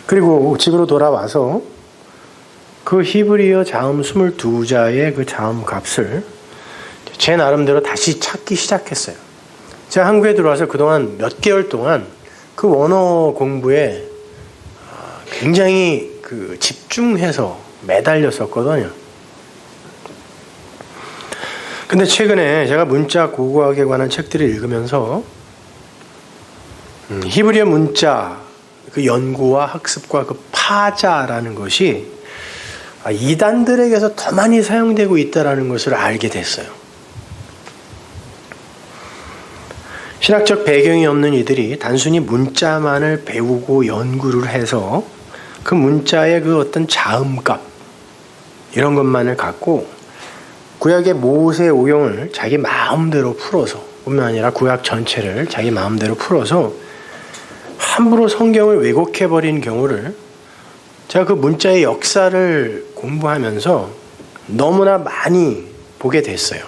그리고 집으로 돌아와서 그 히브리어 자음 22자의 그 자음 값을 제 나름대로 다시 찾기 시작했어요. 제가 한국에 들어와서 그동안 몇 개월 동안 그 원어 공부에 굉장히 집중해서 매달렸었거든요. 근데 최근에 제가 문자 고고학에 관한 책들을 읽으면서 히브리어 문자 그 연구와 학습과 그 파자라는 것이 이단들에게서 더 많이 사용되고 있다는 것을 알게 됐어요. 신학적 배경이 없는 이들이 단순히 문자만을 배우고 연구를 해서 그 문자의 그 어떤 자음값 이런 것만을 갖고 구약의 모세 오경을 자기 마음대로 풀어서 뿐만 아니라 구약 전체를 자기 마음대로 풀어서 함부로 성경을 왜곡해버린 경우를 제가 그 문자의 역사를 공부하면서 너무나 많이 보게 됐어요.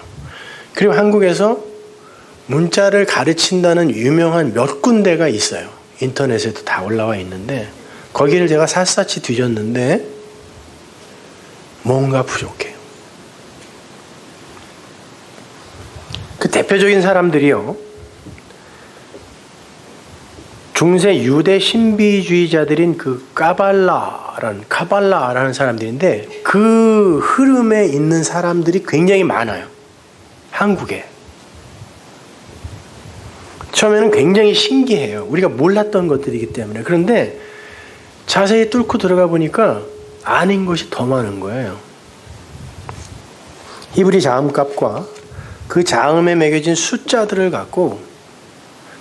그리고 한국에서 문자를 가르친다는 유명한 몇 군데가 있어요. 인터넷에도 다 올라와 있는데 거기를 제가 샅샅이 뒤졌는데 뭔가 부족해요. 그 대표적인 사람들이요. 중세 유대 신비주의자들인 그 카발라라는 사람들인데 그 흐름에 있는 사람들이 굉장히 많아요. 한국에. 처음에는 굉장히 신기해요. 우리가 몰랐던 것들이기 때문에. 그런데 자세히 뚫고 들어가 보니까 아는 것이 더 많은 거예요. 히브리 자음값과 그 자음에 매겨진 숫자들을 갖고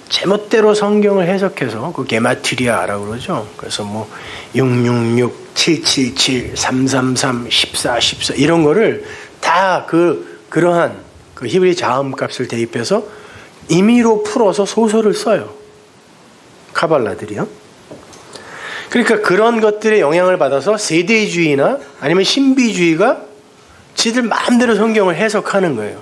제멋대로 성경을 해석해서 그 게마트리아라고 그러죠. 그래서 뭐 666, 777, 333, 14, 14 이런 거를 다 그러한 그 히브리 자음값을 대입해서 임의로 풀어서 소설을 써요. 카발라들이요. 그러니까 그런 것들의 영향을 받아서 세대주의나 아니면 신비주의가 지들 마음대로 성경을 해석하는 거예요.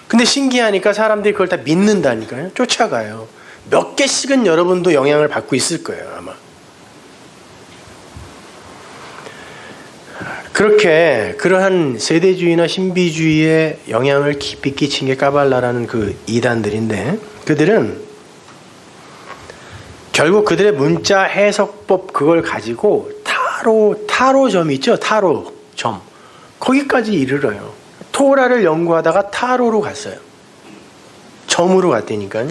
근데 신기하니까 사람들이 그걸 다 믿는다니까요. 쫓아가요. 몇 개씩은 여러분도 영향을 받고 있을 거예요, 아마. 그렇게 그러한 세대주의나 신비주의에 영향을 깊이 끼친 게 까발라라는 그 이단들인데 그들은 결국 그들의 문자 해석법 그걸 가지고 타로점 있죠? 타로점. 거기까지 이르러요. 토라를 연구하다가 타로로 갔어요. 점으로 갔다니까요.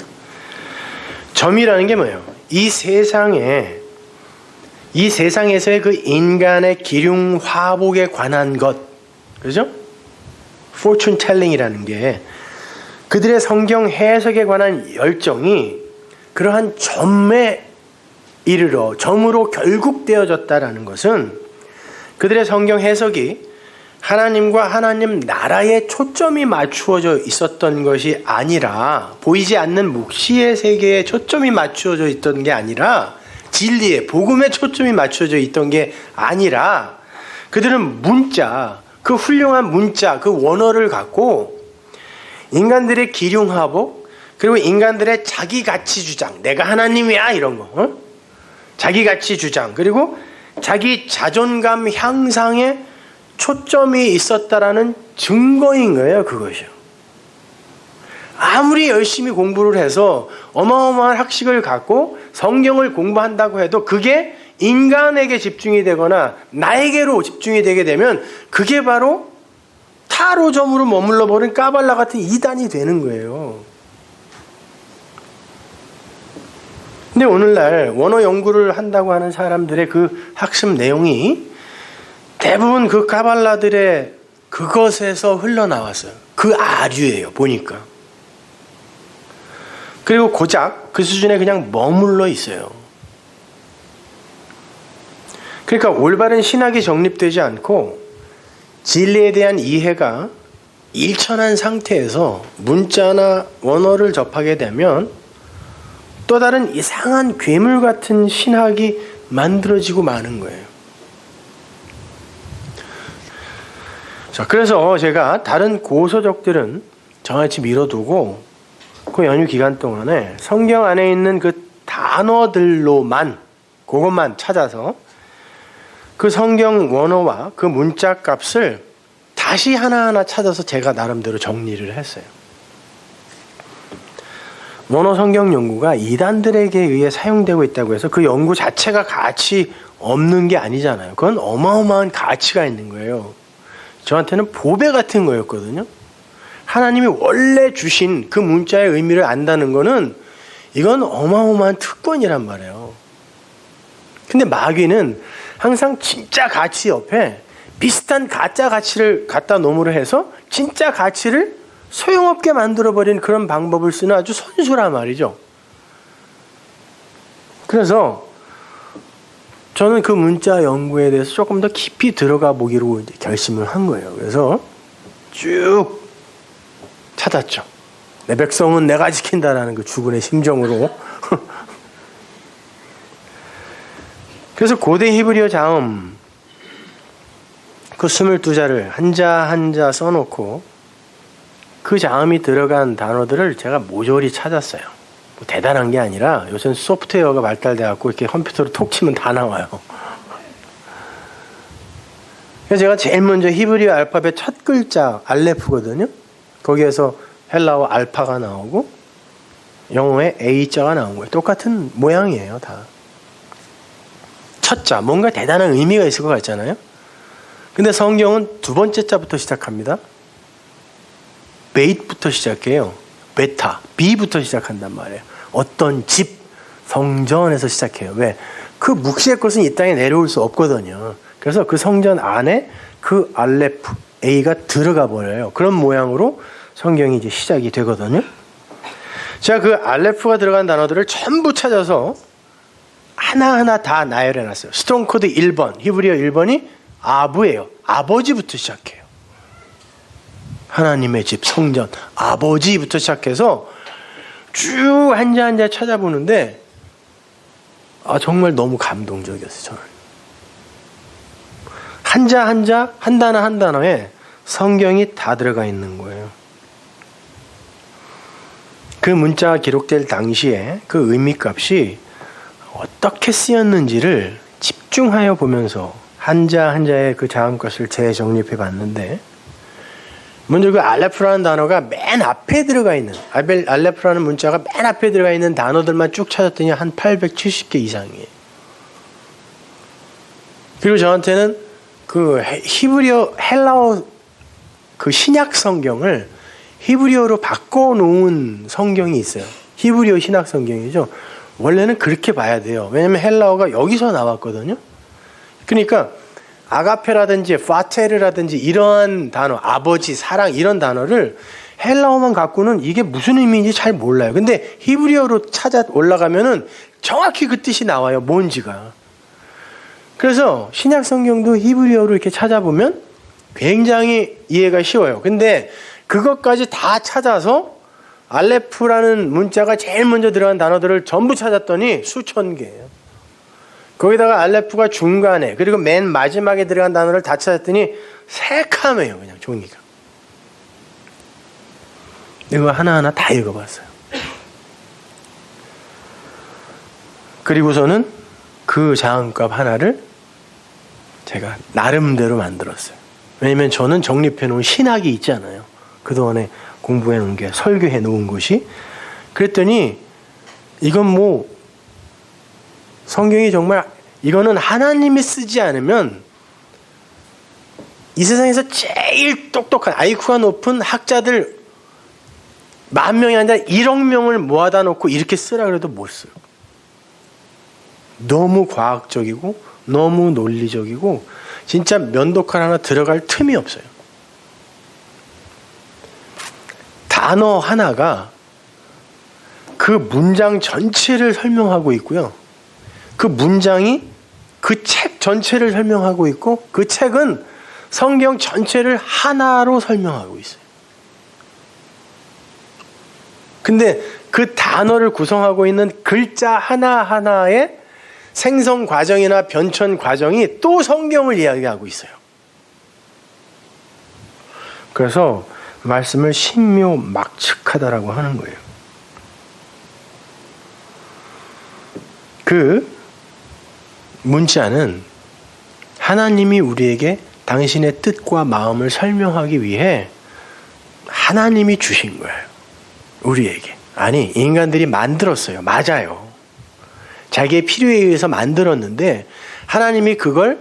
점이라는 게 뭐예요? 이 세상에서의 그 인간의 기륭 화복에 관한 것, 그죠? fortune telling이라는 게 그들의 성경 해석에 관한 열정이 그러한 점에 이르러 점으로 결국 되어졌다라는 것은 그들의 성경 해석이 하나님과 하나님 나라에 초점이 맞추어져 있었던 것이 아니라 보이지 않는 묵시의 세계에 초점이 맞추어져 있던 게 아니라 진리에 복음에 초점이 맞춰져 있던 게 아니라 그들은 문자, 그 훌륭한 문자, 그 원어를 갖고 인간들의 기륭하복 그리고 인간들의 자기가치 주장, 내가 하나님이야 이런 거, 자기가치 주장 그리고 자기 자존감 향상에 초점이 있었다라는 증거인 거예요, 그것이요. 아무리 열심히 공부를 해서 어마어마한 학식을 갖고 성경을 공부한다고 해도 그게 인간에게 집중이 되거나 나에게로 집중이 되게 되면 그게 바로 타로점으로 머물러 버린 까발라 같은 이단이 되는 거예요. 근데 오늘날 원어 연구를 한다고 하는 사람들의 그 학습 내용이 대부분 그 카발라들의 그것에서 흘러나왔어요. 그 아류예요, 보니까. 그리고 고작 그 수준에 그냥 머물러 있어요. 그러니까 올바른 신학이 정립되지 않고 진리에 대한 이해가 일천한 상태에서 문자나 원어를 접하게 되면 또 다른 이상한 괴물 같은 신학이 만들어지고 마는 거예요. 자, 그래서 제가 다른 고서적들은 저같이 미뤄두고 그 연휴 기간 동안에 성경 안에 있는 그 단어들로만 그것만 찾아서 그 성경 원어와 그 문자 값을 다시 하나하나 찾아서 제가 나름대로 정리를 했어요. 원어 성경 연구가 이단들에게 의해 사용되고 있다고 해서 그 연구 자체가 가치 없는 게 아니잖아요. 그건 어마어마한 가치가 있는 거예요. 저한테는 보배 같은 거였거든요. 하나님이 원래 주신 그 문자의 의미를 안다는 거는 이건 어마어마한 특권이란 말이에요. 근데 마귀는 항상 진짜 가치 옆에 비슷한 가짜 가치를 갖다 놓으려 해서 진짜 가치를 소용없게 만들어버린 그런 방법을 쓰는 아주 선수란 말이죠. 그래서 저는 그 문자 연구에 대해서 조금 더 깊이 들어가 보기로 이제 결심을 한 거예요. 그래서 쭉 찾았죠. 내 백성은 내가 지킨다라는 그 주군의 심정으로. 그래서 고대 히브리어 자음 그 22자를 한자 한자 써놓고 그 자음이 들어간 단어들을 제가 모조리 찾았어요. 뭐 대단한 게 아니라 요새는 소프트웨어가 발달돼갖고 이렇게 컴퓨터로 톡 치면 다 나와요. 그래서 제가 제일 먼저 히브리어 알파벳 첫 글자 알레프거든요. 거기에서 헬라어 알파가 나오고 영어의 A자가 나온 거예요. 똑같은 모양이에요, 다. 첫 자, 뭔가 대단한 의미가 있을 것 같잖아요. 근데 성경은 두 번째 자부터 시작합니다. 베이트부터 시작해요. 베타, B부터 시작한단 말이에요. 어떤 집, 성전에서 시작해요. 왜? 그 묵시의 것은 이 땅에 내려올 수 없거든요. 그래서 그 성전 안에 그 알레프, A가 들어가 버려요. 그런 모양으로 성경이 이제 시작이 되거든요. 제가 그 알레프가 들어간 단어들을 전부 찾아서 하나하나 다 나열해 놨어요. 스트롱 코드 1번, 히브리어 1번이 아부예요. 아버지부터 시작해요. 하나님의 집, 성전, 아버지부터 시작해서 쭉 한자 한자 찾아보는데 정말 너무 감동적이었어요. 저는. 한자 한자, 한 단어 한 단어에 성경이 다 들어가 있는 거예요. 그 문자가 기록될 당시에 그 의미값이 어떻게 쓰였는지를 집중하여 보면서 한자 한자의 그 자음값을 재정립해 봤는데, 먼저 그 알레프라는 단어가 맨 앞에 들어가 있는, 알레프라는 문자가 맨 앞에 들어가 있는 단어들만 쭉 찾았더니 한 870개 이상이에요. 그리고 저한테는 그 히브리어, 헬라어 그 신약 성경을 히브리어로 바꿔놓은 성경이 있어요. 히브리어 신약 성경이죠. 원래는 그렇게 봐야 돼요. 왜냐면 헬라어가 여기서 나왔거든요. 그러니까 아가페라든지 파테르라든지 이러한 단어, 아버지, 사랑 이런 단어를 헬라어만 갖고는 이게 무슨 의미인지 잘 몰라요. 근데 히브리어로 찾아 올라가면은 정확히 그 뜻이 나와요. 뭔지가. 그래서 신약 성경도 히브리어로 이렇게 찾아보면 굉장히 이해가 쉬워요. 근데 그것까지 다 찾아서 알레프라는 문자가 제일 먼저 들어간 단어들을 전부 찾았더니 수천 개예요. 거기다가 알레프가 중간에 그리고 맨 마지막에 들어간 단어를 다 찾았더니 새카매요. 그냥 종이가. 이거 하나하나 다 읽어봤어요. 그리고서는 그 자음값 하나를 제가 나름대로 만들었어요. 왜냐면 저는 정립해 놓은 신학이 있잖아요. 그동안에 공부해 놓은 게, 설교해 놓은 것이. 그랬더니 이건 뭐 성경이 정말 이거는 하나님이 쓰지 않으면 이 세상에서 제일 똑똑한 IQ가 높은 학자들 10,000명이 아니라 1억 명을 모아다 놓고 이렇게 쓰라 그래도 못 써요. 너무 과학적이고 너무 논리적이고 진짜 면도칼 하나 들어갈 틈이 없어요. 단어 하나가 그 문장 전체를 설명하고 있고요. 그 문장이 그 책 전체를 설명하고 있고 그 책은 성경 전체를 하나로 설명하고 있어요. 근데 그 단어를 구성하고 있는 글자 하나하나의 생성 과정이나 변천 과정이 또 성경을 이야기하고 있어요. 그래서 말씀을 신묘막측하다라고 하는 거예요. 그 문자는 하나님이 우리에게 당신의 뜻과 마음을 설명하기 위해 하나님이 주신 거예요. 우리에게. 아니, 인간들이 만들었어요. 맞아요. 자기의 필요에 의해서 만들었는데 하나님이 그걸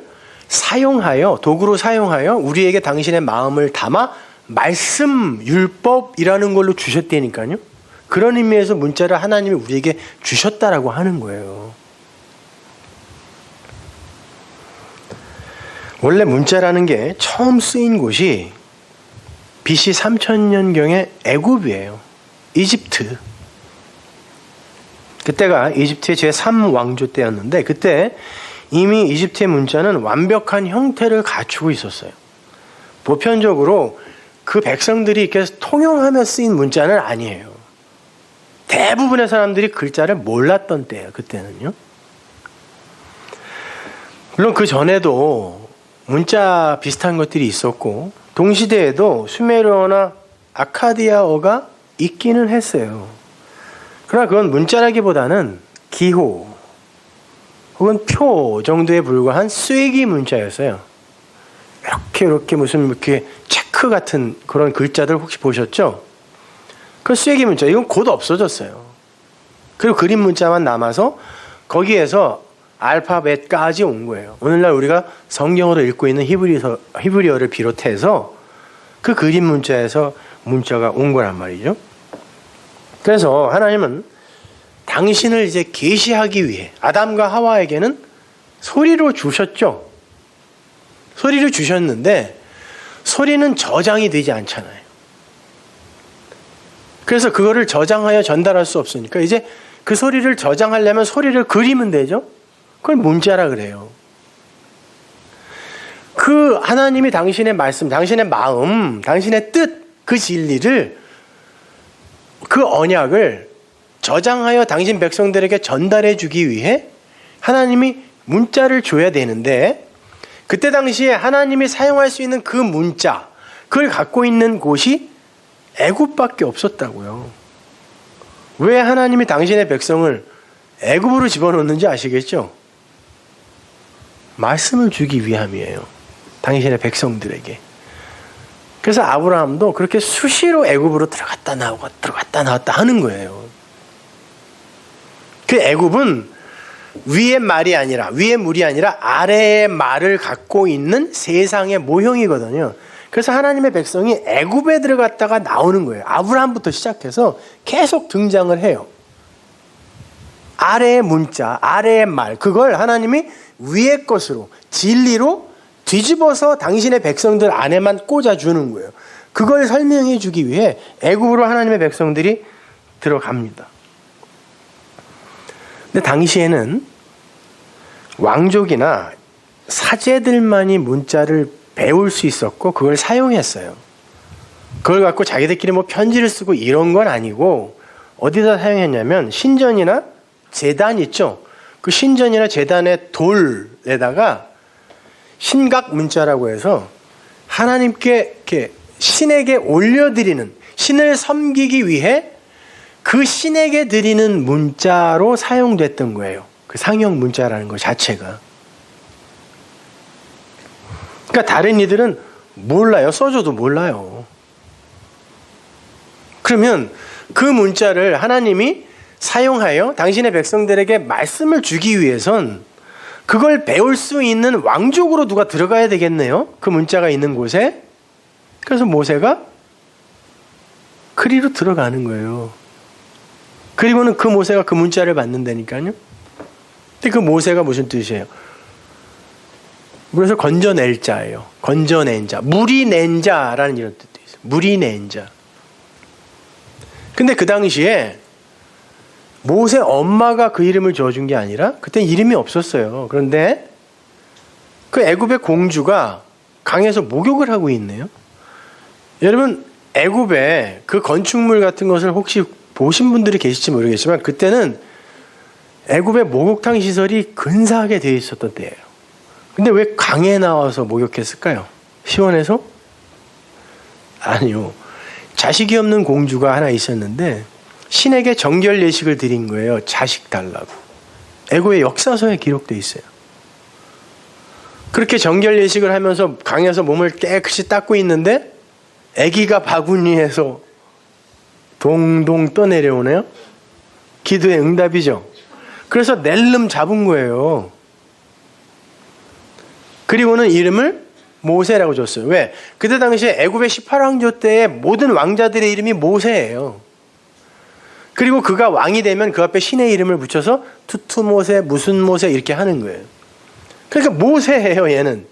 사용하여, 도구로 사용하여 우리에게 당신의 마음을 담아 말씀, 율법이라는 걸로 주셨다니까요. 그런 의미에서 문자를 하나님이 우리에게 주셨다라고 하는 거예요. 원래 문자라는 게 처음 쓰인 곳이 BC 3000년경의 애굽이에요. 이집트. 그때가 이집트의 제3왕조 때였는데 그때 이미 이집트의 문자는 완벽한 형태를 갖추고 있었어요. 보편적으로 그 백성들이 이렇게 통용하며 쓰인 문자는 아니에요. 대부분의 사람들이 글자를 몰랐던 때예요. 그때는요. 물론 그 전에도 문자 비슷한 것들이 있었고 동시대에도 수메르어나 아카디아어가 있기는 했어요. 그러나 그건 문자라기보다는 기호 혹은 표 정도에 불과한 쐐기 문자였어요. 이렇게 무슨 이렇게 체크 같은 그런 글자들 혹시 보셨죠? 그 쐐기 문자 이건 곧 없어졌어요. 그리고 그림 문자만 남아서 거기에서 알파벳까지 온 거예요. 오늘날 우리가 성경으로 읽고 있는 히브리어를 비롯해서 그 그림 문자에서 문자가 온 거란 말이죠. 그래서 하나님은 당신을 이제 계시하기 위해 아담과 하와에게는 소리로 주셨죠. 소리를 주셨는데 소리는 저장이 되지 않잖아요. 그래서 그거를 저장하여 전달할 수 없으니까 이제 그 소리를 저장하려면 소리를 그리면 되죠. 그걸 문자라 그래요. 그 하나님이 당신의 말씀, 당신의 마음, 당신의 뜻, 그 진리를, 그 언약을 저장하여 당신 백성들에게 전달해 주기 위해 하나님이 문자를 줘야 되는데 그때 당시에 하나님이 사용할 수 있는 그 문자, 그걸 갖고 있는 곳이 애굽밖에 없었다고요. 왜 하나님이 당신의 백성을 애굽으로 집어넣는지 아시겠죠? 말씀을 주기 위함이에요. 당신의 백성들에게. 그래서 아브라함도 그렇게 수시로 애굽으로 들어갔다 나왔다 하는 거예요. 그 애굽은 위의 말이 아니라, 위의 물이 아니라 아래의 말을 갖고 있는 세상의 모형이거든요. 그래서 하나님의 백성이 애굽에 들어갔다가 나오는 거예요. 아브라함부터 시작해서 계속 등장을 해요. 아래의 문자, 아래의 말, 그걸 하나님이 위의 것으로, 진리로 뒤집어서 당신의 백성들 안에만 꽂아주는 거예요. 그걸 설명해 주기 위해 애굽으로 하나님의 백성들이 들어갑니다. 근데 당시에는 왕족이나 사제들만이 문자를 배울 수 있었고 그걸 사용했어요. 그걸 갖고 자기들끼리 뭐 편지를 쓰고 이런 건 아니고 어디다 사용했냐면 신전이나 제단 있죠. 그 신전이나 제단의 돌에다가 신각 문자라고 해서 하나님께 이렇게 신에게 올려드리는, 신을 섬기기 위해 그 신에게 드리는 문자로 사용됐던 거예요. 그 상형 문자라는 것 자체가. 그러니까 다른 이들은 몰라요. 써줘도 몰라요. 그러면 그 문자를 하나님이 사용하여 당신의 백성들에게 말씀을 주기 위해선 그걸 배울 수 있는 왕족으로 누가 들어가야 되겠네요. 그 문자가 있는 곳에. 그래서 모세가 그리로 들어가는 거예요. 그리고는 그 모세가 그 문자를 받는다니까요. 근데 그 모세가 무슨 뜻이에요? 그래서 건져낼 자예요. 건져낸 자. 물이 낸 자라는 이런 뜻도 있어요. 물이 낸 자. 근데 그 당시에 모세 엄마가 그 이름을 지어준 게 아니라 그때 이름이 없었어요. 그런데 그 애굽의 공주가 강에서 목욕을 하고 있네요. 여러분 애굽에 그 건축물 같은 것을 혹시 보신 분들이 계실지 모르겠지만 그때는 애굽의 목욕탕 시설이 근사하게 되어 있었던 때예요. 근데 왜 강에 나와서 목욕했을까요? 시원해서? 아니요. 자식이 없는 공주가 하나 있었는데 신에게 정결 예식을 드린 거예요. 자식 달라고. 애고의 역사서에 기록되어 있어요. 그렇게 정결 예식을 하면서 강에서 몸을 깨끗이 닦고 있는데 아기가 바구니에서 동동 떠내려오네요. 기도의 응답이죠. 그래서 낼름 잡은 거예요. 그리고는 이름을 모세라고 줬어요. 왜? 그때 당시에 애굽의 18왕조 때의 모든 왕자들의 이름이 모세예요. 그리고 그가 왕이 되면 그 앞에 신의 이름을 붙여서 투투 모세, 무슨 모세 이렇게 하는 거예요. 그러니까 모세예요, 얘는.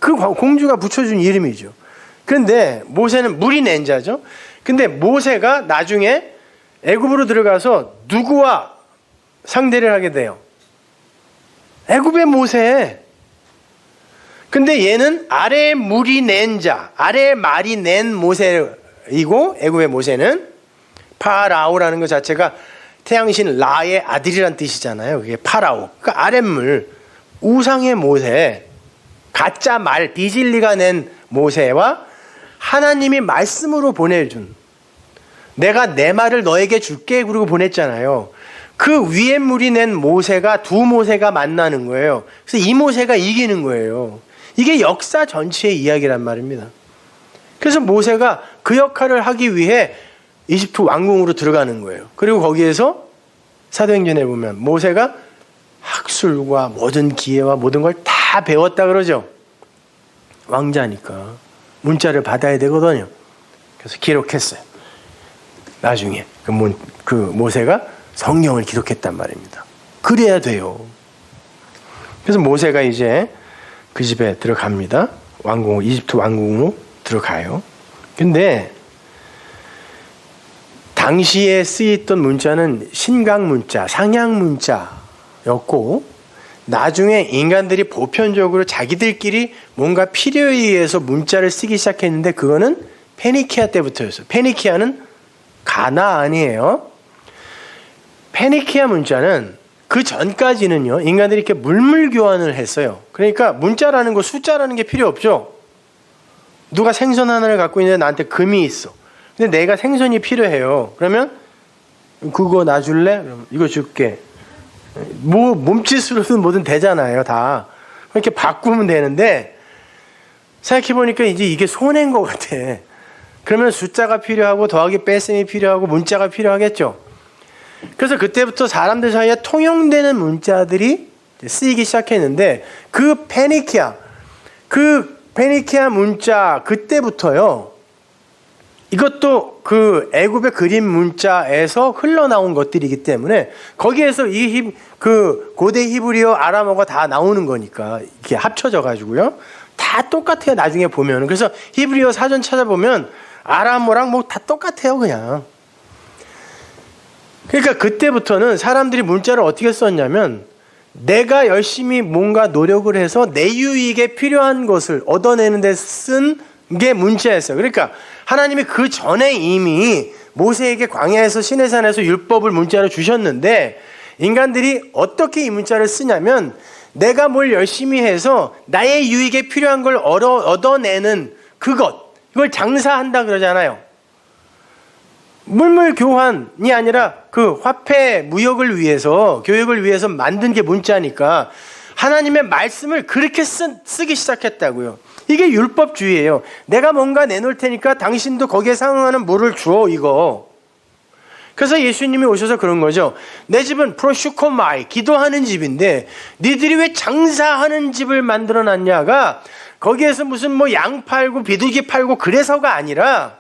그 공주가 붙여준 이름이죠. 그런데 모세는 물이 낸 자죠. 근데 모세가 나중에 애굽으로 들어가서 누구와 상대를 하게 돼요? 애굽의 모세. 근데 얘는 아래에 물이 낸 자, 아래에 말이 낸 모세이고, 애굽의 모세는 파라오라는 것 자체가 태양신 라의 아들이란 뜻이잖아요. 그게 파라오. 그러니까 아랫물, 우상의 모세, 가짜 말, 비질리가 낸 모세와 하나님이 말씀으로 보내준, 내가 내 말을 너에게 줄게 그러고 보냈잖아요. 그 위에 물이 낸 모세가 두 모세가 만나는 거예요. 그래서 이 모세가 이기는 거예요. 이게 역사 전체의 이야기란 말입니다. 그래서 모세가 그 역할을 하기 위해 이집트 왕궁으로 들어가는 거예요. 그리고 거기에서 사도행전에 보면 모세가 학술과 모든 기회와 모든 걸 다 배웠다 그러죠. 왕자니까 문자를 받아야 되거든요. 그래서 기록했어요. 나중에 그 모세가 성경을 기록했단 말입니다. 그래야 돼요. 그래서 모세가 이제 그 집에 들어갑니다. 왕궁, 이집트 왕궁으로 들어가요. 근데 당시에 쓰였던 문자는 신강 문자, 상향 문자였고, 나중에 인간들이 보편적으로 자기들끼리 뭔가 필요에 의해서 문자를 쓰기 시작했는데 그거는 페니키아 때부터였어요. 페니키아는 가나안이에요. 페니키아 문자는 그 전까지는요, 인간들이 이렇게 물물 교환을 했어요. 그러니까 문자라는 거, 숫자라는 게 필요 없죠. 누가 생선 하나를 갖고 있는데 나한테 금이 있어. 근데 내가 생선이 필요해요. 그러면 그거 놔줄래? 그럼 이거 줄게. 뭐 몸짓으로든 뭐든 되잖아요, 다. 이렇게 바꾸면 되는데 생각해보니까 이제 이게 손해인 것 같아. 그러면 숫자가 필요하고 더하기 뺄셈이 필요하고 문자가 필요하겠죠. 그래서 그때부터 사람들 사이에 통용되는 문자들이 쓰이기 시작했는데 그 페니키아 문자 그때부터요. 이것도 그 애굽의 그림 문자에서 흘러나온 것들이기 때문에 거기에서 그 고대 히브리어 아람어가 다 나오는 거니까 이렇게 합쳐져 가지고요. 다 똑같아요. 나중에 보면. 그래서 히브리어 사전 찾아보면 아람어랑 뭐 다 똑같아요, 그냥. 그러니까 그때부터는 사람들이 문자를 어떻게 썼냐면 내가 열심히 뭔가 노력을 해서 내 유익에 필요한 것을 얻어내는 데 쓴 게 문자였어요. 그러니까 하나님이 그 전에 이미 모세에게 광야에서 시내산에서 율법을 문자로 주셨는데 인간들이 어떻게 이 문자를 쓰냐면 내가 뭘 열심히 해서 나의 유익에 필요한 걸 얻어내는 그것, 이걸 장사한다 그러잖아요. 물물 교환이 아니라 그 화폐 무역을 위해서, 교역을 위해서 만든 게 문자니까 하나님의 말씀을 그렇게 쓰기 시작했다고요. 이게 율법주의예요. 내가 뭔가 내놓을 테니까 당신도 거기에 상응하는 뭐를 줘, 이거. 그래서 예수님이 오셔서 그런 거죠. 내 집은 프로슈코마이, 기도하는 집인데 니들이 왜 장사하는 집을 만들어놨냐가 거기에서 무슨 뭐 양 팔고 비둘기 팔고 그래서가 아니라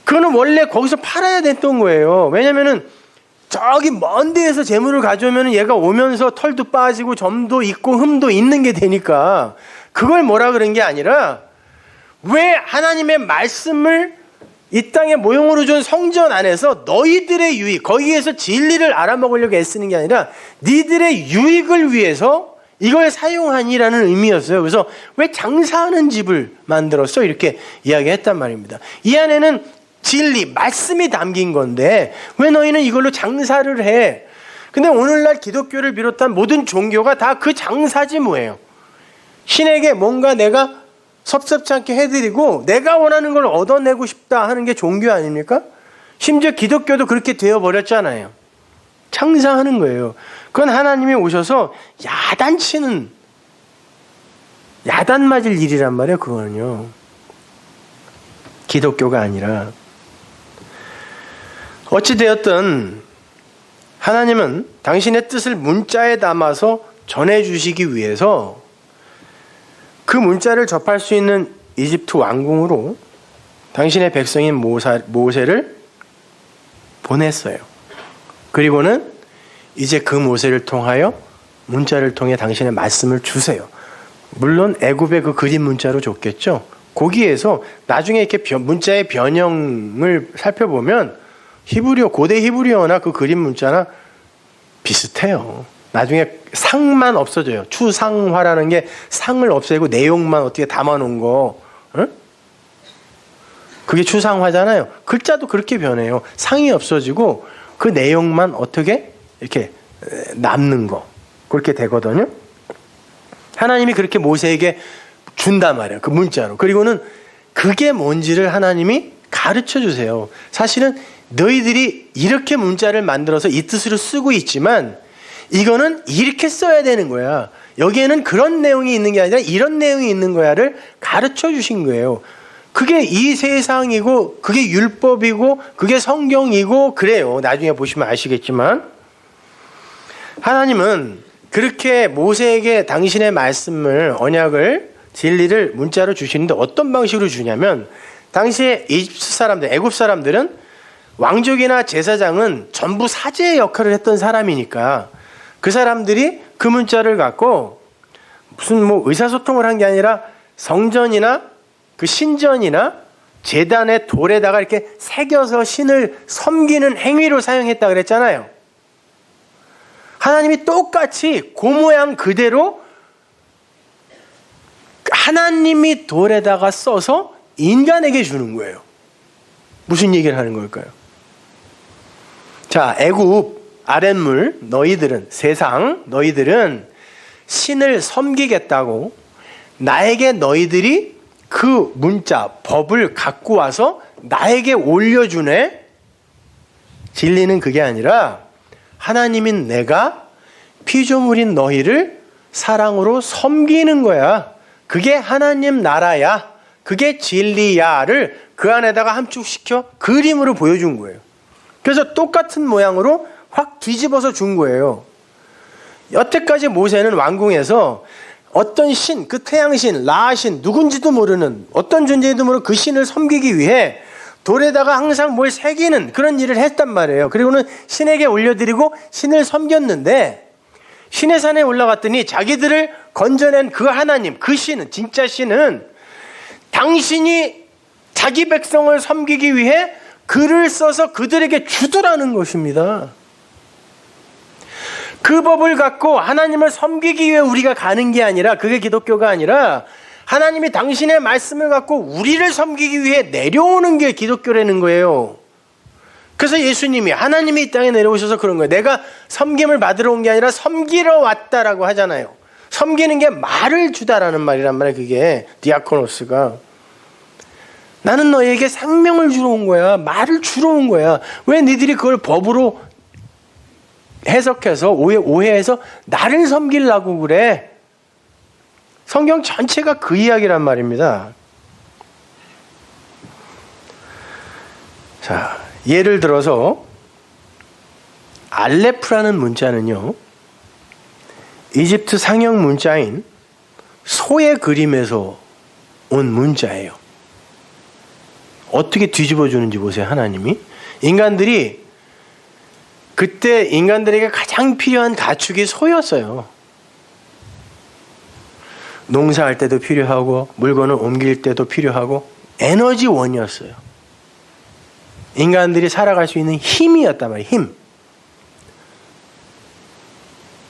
그거는 원래 거기서 팔아야 됐던 거예요. 왜냐면은 저기 먼 데에서 재물을 가져오면 얘가 오면서 털도 빠지고 점도 있고 흠도 있는 게 되니까 그걸 뭐라 그런 게 아니라 왜 하나님의 말씀을 이 땅에 모형으로 준 성전 안에서 너희들의 유익, 거기에서 진리를 알아먹으려고 애쓰는 게 아니라 니들의 유익을 위해서 이걸 사용하니라는 의미였어요. 그래서 왜 장사하는 집을 만들었어? 이렇게 이야기했단 말입니다. 이 안에는 진리, 말씀이 담긴 건데 왜 너희는 이걸로 장사를 해? 근데 오늘날 기독교를 비롯한 모든 종교가 다 그 장사지 뭐예요. 신에게 뭔가 내가 섭섭지 않게 해드리고 내가 원하는 걸 얻어내고 싶다 하는 게 종교 아닙니까? 심지어 기독교도 그렇게 되어버렸잖아요. 장사하는 거예요. 그건 하나님이 오셔서 야단치는 야단 맞을 일이란 말이에요. 그거는요. 기독교가 아니라. 어찌되었든 하나님은 당신의 뜻을 문자에 담아서 전해주시기 위해서 그 문자를 접할 수 있는 이집트 왕궁으로 당신의 백성인 모세를 보냈어요. 그리고는 이제 그 모세를 통하여 문자를 통해 당신의 말씀을 주세요. 물론 애굽의 그 그림 문자로 줬겠죠. 거기에서 나중에 이렇게 문자의 변형을 살펴보면 히브리어, 고대 히브리어나 그 그림 문자나 비슷해요. 나중에 상만 없어져요. 추상화라는 게 상을 없애고 내용만 어떻게 담아놓은 거. 응? 그게 추상화잖아요. 글자도 그렇게 변해요. 상이 없어지고 그 내용만 어떻게 이렇게 남는 거. 그렇게 되거든요. 하나님이 그렇게 모세에게 준단 말이에요. 그 문자로. 그리고는 그게 뭔지를 하나님이 가르쳐 주세요. 사실은 너희들이 이렇게 문자를 만들어서 이 뜻으로 쓰고 있지만 이거는 이렇게 써야 되는 거야. 여기에는 그런 내용이 있는 게 아니라 이런 내용이 있는 거야를 가르쳐 주신 거예요. 그게 이 세상이고 그게 율법이고 그게 성경이고 그래요. 나중에 보시면 아시겠지만 하나님은 그렇게 모세에게 당신의 말씀을, 언약을, 진리를 문자로 주시는데 어떤 방식으로 주냐면 당시에 이집트 사람들, 애굽 사람들은 왕족이나 제사장은 전부 사제의 역할을 했던 사람이니까 그 사람들이 그 문자를 갖고 무슨 뭐 의사소통을 한 게 아니라 성전이나 그 신전이나 제단의 돌에다가 이렇게 새겨서 신을 섬기는 행위로 사용했다 그랬잖아요. 하나님이 똑같이 그 모양 그대로 하나님이 돌에다가 써서 인간에게 주는 거예요. 무슨 얘기를 하는 걸까요? 자, 애굽 아랫물 너희들은, 세상 너희들은 신을 섬기겠다고 나에게 너희들이 그 문자, 법을 갖고 와서 나에게 올려주네? 진리는 그게 아니라 하나님인 내가 피조물인 너희를 사랑으로 섬기는 거야. 그게 하나님 나라야. 그게 진리야를 그 안에다가 함축시켜 그림으로 보여준 거예요. 그래서 똑같은 모양으로 확 뒤집어서 준 거예요. 여태까지 모세는 왕궁에서 어떤 신, 그 태양신, 라신, 누군지도 모르는 어떤 존재인지도 모르는 그 신을 섬기기 위해 돌에다가 항상 뭘 새기는 그런 일을 했단 말이에요. 그리고는 신에게 올려드리고 신을 섬겼는데 신의 산에 올라갔더니 자기들을 건져낸 그 하나님, 그 신은, 진짜 신은 당신이 자기 백성을 섬기기 위해 글을 써서 그들에게 주더라는 것입니다. 그 법을 갖고 하나님을 섬기기 위해 우리가 가는 게 아니라, 그게 기독교가 아니라 하나님이 당신의 말씀을 갖고 우리를 섬기기 위해 내려오는 게 기독교라는 거예요. 그래서 예수님이, 하나님이 이 땅에 내려오셔서 그런 거예요. 내가 섬김을 받으러 온 게 아니라 섬기러 왔다라고 하잖아요. 섬기는 게 말을 주다라는 말이란 말이에요. 그게 디아코노스가. 나는 너희에게 생명을 주러 온 거야. 말을 주러 온 거야. 왜 니들이 그걸 법으로 해석해서 오해해서 나를 섬기려고 그래? 성경 전체가 그 이야기란 말입니다. 자, 예를 들어서 알레프라는 문자는요, 이집트 상형 문자인 소의 그림에서 온 문자예요. 어떻게 뒤집어 주는지 보세요. 하나님이 인간들이 그때 인간들에게 가장 필요한 가축이 소였어요. 농사할 때도 필요하고 물건을 옮길 때도 필요하고 에너지원이었어요. 인간들이 살아갈 수 있는 힘이었단 말이에요. 힘.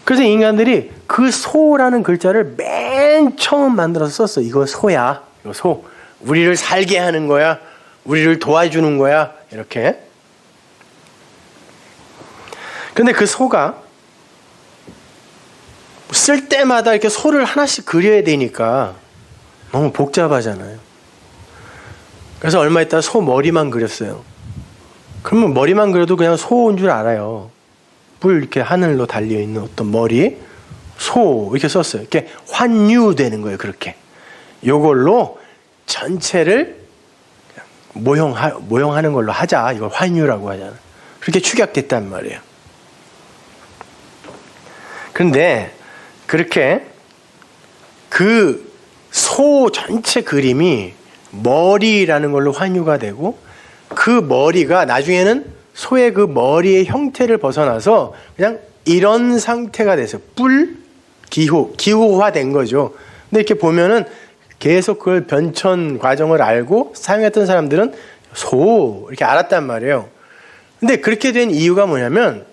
그래서 인간들이 그 소라는 글자를 맨 처음 만들어서 썼어. 이거 소야. 이거 소. 우리를 살게 하는 거야. 우리를 도와주는 거야. 이렇게. 근데 그 소가 쓸 때마다 이렇게 소를 하나씩 그려야 되니까 너무 복잡하잖아요. 그래서 얼마 있다가 소 머리만 그렸어요. 그러면 머리만 그려도 그냥 소인 줄 알아요. 뿔 이렇게 하늘로 달려있는 어떤 머리, 소 이렇게 썼어요. 이렇게 환유되는 거예요. 그렇게. 요걸로 전체를 모형하는 걸로 하자. 이걸 환유라고 하잖아. 그렇게 축약됐단 말이에요. 그런데 그렇게 그 소 전체 그림이 머리라는 걸로 환유가 되고, 그 머리가 나중에는 소의 그 머리의 형태를 벗어나서 그냥 이런 상태가 돼서 기호화된 거죠. 근데 이렇게 보면은 계속 그걸 변천 과정을 알고 사용했던 사람들은 소 이렇게 알았단 말이에요. 근데 그렇게 된 이유가 뭐냐면,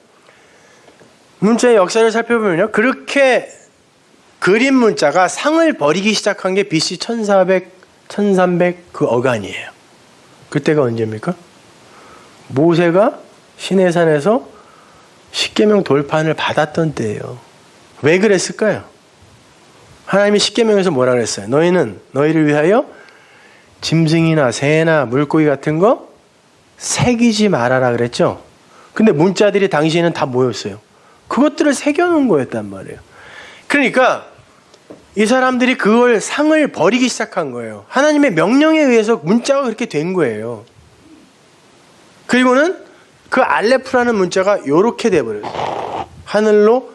문자의 역사를 살펴보면요, 그렇게 그림 문자가 상을 버리기 시작한 게 BC 1400, 1300 그 어간이에요. 그때가 언제입니까? 모세가 시내산에서 십계명 돌판을 받았던 때예요. 왜 그랬을까요? 하나님이 십계명에서 뭐라 그랬어요? 너희는 너희를 위하여 짐승이나 새나 물고기 같은 거 새기지 말아라 그랬죠? 근데 문자들이 당시에는 다 뭐였어요? 그것들을 새겨놓은 거였단 말이에요. 그러니까 이 사람들이 그걸 상을 버리기 시작한 거예요. 하나님의 명령에 의해서 문자가 그렇게 된 거예요. 그리고는 그 알레프라는 문자가 이렇게 돼버렸어요. 하늘로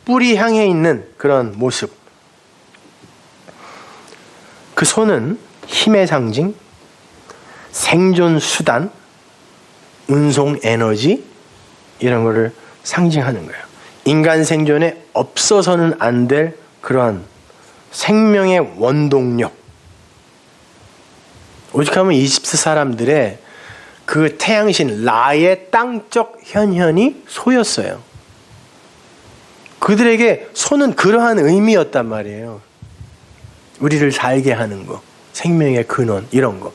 뿔이 향해 있는 그런 모습. 그 소는 힘의 상징, 생존 수단, 운송 에너지, 이런 거를 상징하는 거예요. 인간 생존에 없어서는 안 될 그러한 생명의 원동력. 오죽하면 이집트 사람들의 그 태양신 라의 땅적 현현이 소였어요. 그들에게 소는 그러한 의미였단 말이에요. 우리를 살게 하는 거, 생명의 근원, 이런 거.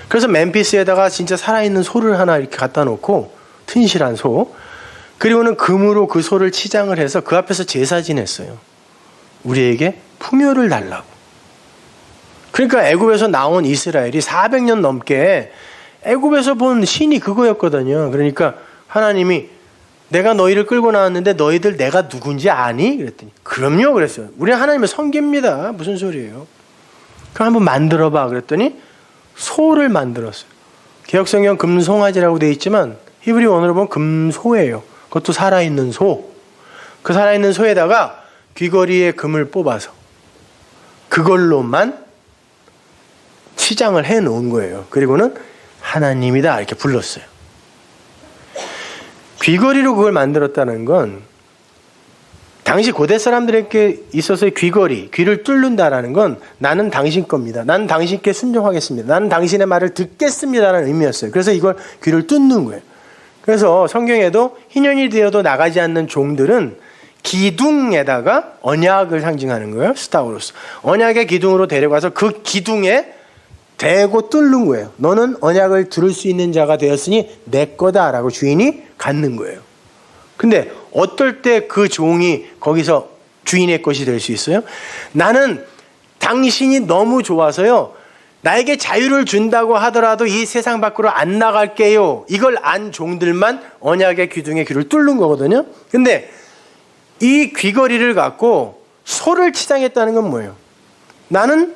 그래서 멤피스에다가 진짜 살아있는 소를 하나 이렇게 갖다 놓고, 튼실한 소, 그리고는 금으로 그 소를 치장을 해서 그 앞에서 제사 지냈어요. 우리에게 풍요를 달라고. 그러니까 애굽에서 나온 이스라엘이 400년 넘게 애굽에서 본 신이 그거였거든요. 그러니까 하나님이 내가 너희를 끌고 나왔는데 너희들 내가 누군지 아니? 그랬더니 그럼요 그랬어요. 우리는 하나님의 성계입니다. 무슨 소리예요? 그럼 한번 만들어봐 그랬더니 소를 만들었어요. 개역성경 금송아지라고 되어 있지만 히브리 원어로 보면 금소예요. 그것도 살아있는 소. 그 살아있는 소에다가 귀걸이에 금을 뽑아서 그걸로만 치장을 해놓은 거예요. 그리고는 하나님이다 이렇게 불렀어요. 귀걸이로 그걸 만들었다는 건 당시 고대 사람들에게 있어서의 귀걸이, 귀를 뚫는다라는 건 나는 당신 겁니다. 나는 당신께 순종하겠습니다. 나는 당신의 말을 듣겠습니다라는 의미였어요. 그래서 이걸 귀를 뚫는 거예요. 그래서 성경에도 희년이 되어도 나가지 않는 종들은 기둥에다가 언약을 상징하는 거예요. 스타우로스. 언약의 기둥으로 데려가서 그 기둥에 대고 뚫는 거예요. 너는 언약을 들을 수 있는 자가 되었으니 내 거다라고 주인이 갖는 거예요. 근데 어떨 때 그 종이 거기서 주인의 것이 될 수 있어요? 나는 당신이 너무 좋아서요. 나에게 자유를 준다고 하더라도 이 세상 밖으로 안 나갈게요. 이걸 안 종들만 언약의 기둥에 귀를 뚫는 거거든요. 근데 이 귀걸이를 갖고 소를 치장했다는 건 뭐예요? 나는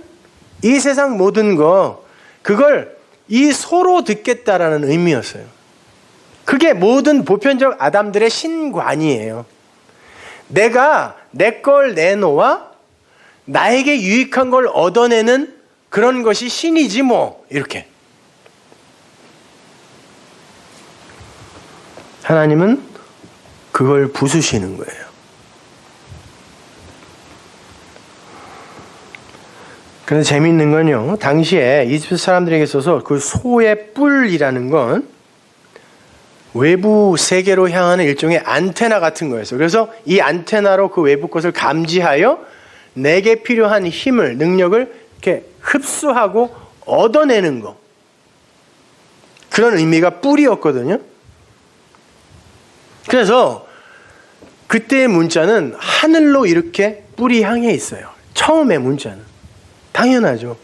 이 세상 모든 거 그걸 이 소로 듣겠다라는 의미였어요. 그게 모든 보편적 아담들의 신관이에요. 내가 내 걸 내놓아 나에게 유익한 걸 얻어내는 그런 것이 신이지 뭐 이렇게. 하나님은 그걸 부수시는 거예요. 그런데 재미있는 건요. 당시에 이집트 사람들에게 있어서 그 소의 뿔이라는 건 외부 세계로 향하는 일종의 안테나 같은 거였어요. 그래서 이 안테나로 그 외부 것을 감지하여 내게 필요한 힘을, 능력을 이렇게 흡수하고 얻어내는 거. 그런 의미가 뿔이었거든요. 그래서 그때의 문자는 하늘로 이렇게 뿔이 향해 있어요. 처음의 문자는. 당연하죠.